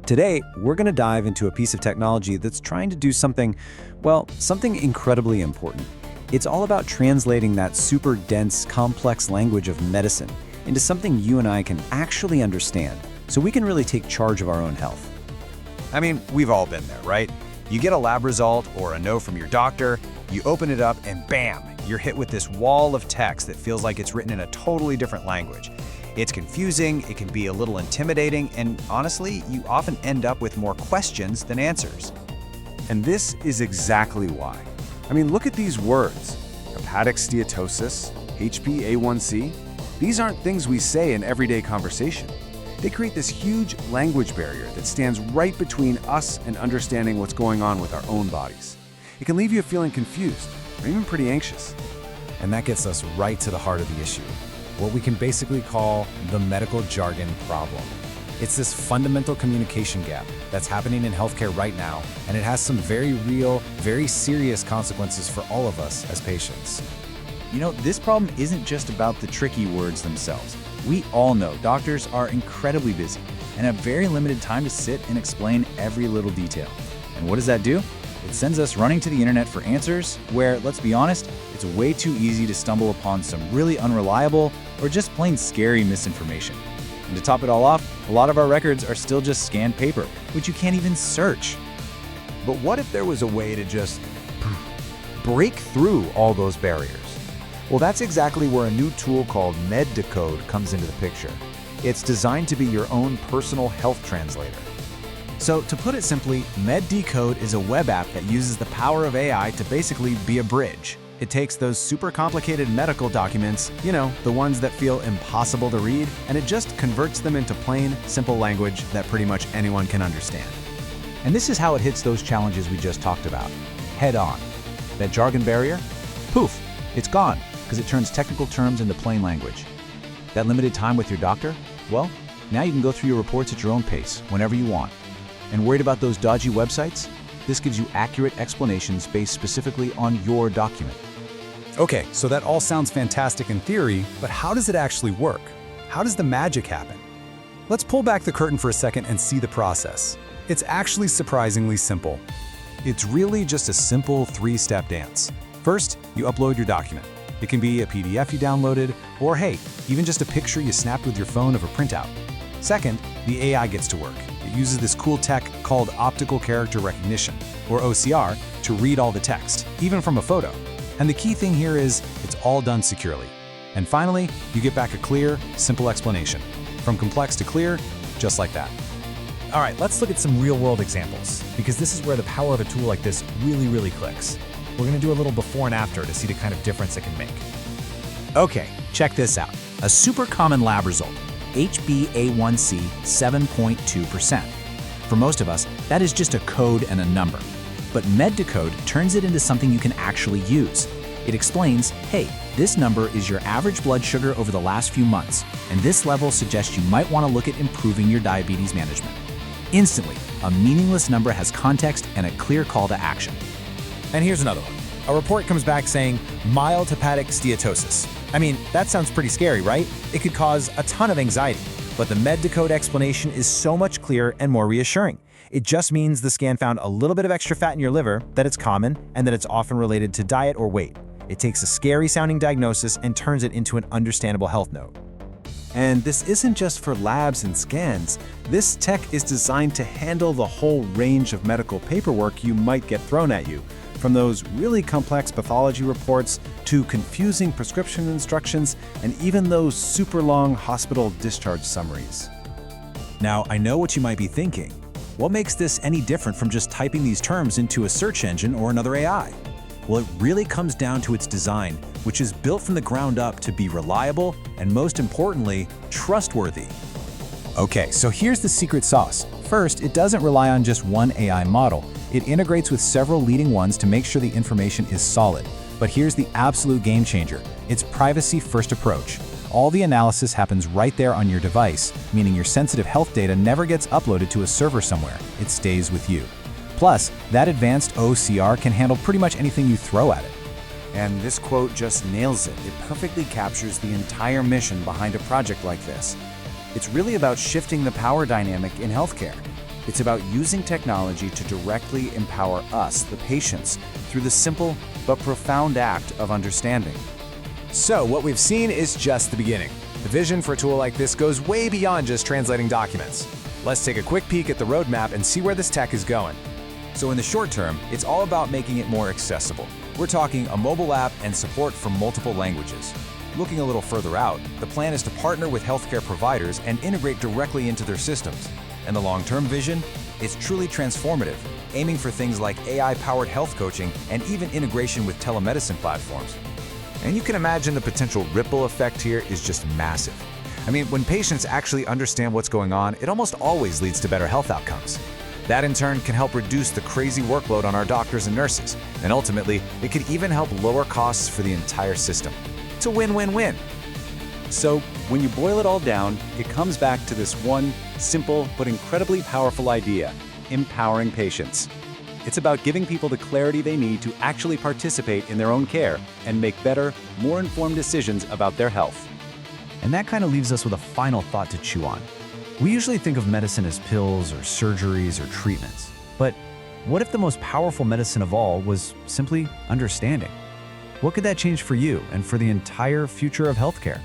Today, we're going to dive into a piece of technology that's trying to do something, well, something incredibly important. It's all about translating that super dense, complex language of medicine into something you and I can actually understand, so we can really take charge of our own health. I mean, we've all been there, right? You get a lab result or a note from your doctor, you open it up and bam, you're hit with this wall of text that feels like it's written in a totally different language. It's confusing, it can be a little intimidating, and honestly, you often end up with more questions than answers. And this is exactly why. I mean, look at these words: hepatic steatosis, HbA1c. These aren't things we say in everyday conversation. They create this huge language barrier that stands right between us and understanding what's going on with our own bodies. It can leave you feeling confused or even pretty anxious. And that gets us right to the heart of the issue, what we can basically call the medical jargon problem. It's this fundamental communication gap that's happening in healthcare right now, and it has some very real, very serious consequences for all of us as patients. You know, this problem isn't just about the tricky words themselves. We all know doctors are incredibly busy and have very limited time to sit and explain every little detail. And what does that do? It sends us running to the internet for answers where, let's be honest, it's way too easy to stumble upon some really unreliable or just plain scary misinformation. And to top it all off, a lot of our records are still just scanned paper, which you can't even search. But what if there was a way to just break through all those barriers? Well, that's exactly where a new tool called MedDecode comes into the picture. It's designed to be your own personal health translator. So to put it simply, MedDecode is a web app that uses the power of AI to basically be a bridge. It takes those super complicated medical documents, you know, the ones that feel impossible to read, and it just converts them into plain, simple language that pretty much anyone can understand. And this is how it hits those challenges we just talked about, head on. That jargon barrier? Poof, it's gone, because it turns technical terms into plain language. That limited time with your doctor? Well, now you can go through your reports at your own pace, whenever you want. And worried about those dodgy websites? This gives you accurate explanations based specifically on your document. Okay, so that all sounds fantastic in theory, but how does it actually work? How does the magic happen? Let's pull back the curtain for a second and see the process. It's actually surprisingly simple. It's really just a simple three-step dance. First, you upload your document. It can be a PDF you downloaded, or hey, even just a picture you snapped with your phone of a printout. Second, the AI gets to work. It uses this cool tech called optical character recognition, or OCR, to read all the text, even from a photo. And the key thing here is it's all done securely. And finally, you get back a clear, simple explanation. From complex to clear, just like that. All right, let's look at some real-world examples, because this is where the power of a tool like this really clicks. We're going to do a little before and after to see the kind of difference it can make. Okay, check this out. A super common lab result, HbA1c 7.2%. For most of us, that is just a code and a number. But MedDecode turns it into something you can actually use. It explains, hey, this number is your average blood sugar over the last few months, and this level suggests you might want to look at improving your diabetes management. Instantly, a meaningless number has context and a clear call to action. And here's another one. A report comes back saying mild hepatic steatosis. I mean, that sounds pretty scary, right? It could cause a ton of anxiety, but the MedDecode explanation is so much clearer and more reassuring. It just means the scan found a little bit of extra fat in your liver, that it's common, and that it's often related to diet or weight. It takes a scary-sounding diagnosis and turns it into an understandable health note. And this isn't just for labs and scans. This tech is designed to handle the whole range of medical paperwork you might get thrown at you, from those really complex pathology reports to confusing prescription instructions and even those super long hospital discharge summaries. Now, I know what you might be thinking. What makes this any different from just typing these terms into a search engine or another AI? Well, it really comes down to its design, which is built from the ground up to be reliable and, most importantly, trustworthy. Okay, so here's the secret sauce. First, it doesn't rely on just one AI model. It integrates with several leading ones to make sure the information is solid. But here's the absolute game changer. Its privacy-first approach. All the analysis happens right there on your device, meaning your sensitive health data never gets uploaded to a server somewhere. It stays with you. Plus, that advanced OCR can handle pretty much anything you throw at it. And this quote just nails it. It perfectly captures the entire mission behind a project like this. It's really about shifting the power dynamic in healthcare. It's about using technology to directly empower us, the patients, through the simple but profound act of understanding. So what we've seen is just the beginning. The vision for a tool like this goes way beyond just translating documents. Let's take a quick peek at the roadmap and see where this tech is going. So in the short term, it's all about making it more accessible. We're talking a mobile app and support for multiple languages. Looking a little further out, the plan is to partner with healthcare providers and integrate directly into their systems. And the long-term vision? It's truly transformative, aiming for things like AI-powered health coaching and even integration with telemedicine platforms. And you can imagine the potential ripple effect here is just massive. I mean, when patients actually understand what's going on, it almost always leads to better health outcomes. That in turn can help reduce the crazy workload on our doctors and nurses, and ultimately, it could even help lower costs for the entire system. It's a win-win-win. So, when you boil it all down, it comes back to this one simple but incredibly powerful idea: empowering patients. It's about giving people the clarity they need to actually participate in their own care and make better, more informed decisions about their health. And that kind of leaves us with a final thought to chew on. We usually think of medicine as pills or surgeries or treatments. But what if the most powerful medicine of all was simply understanding? What could that change for you and for the entire future of healthcare?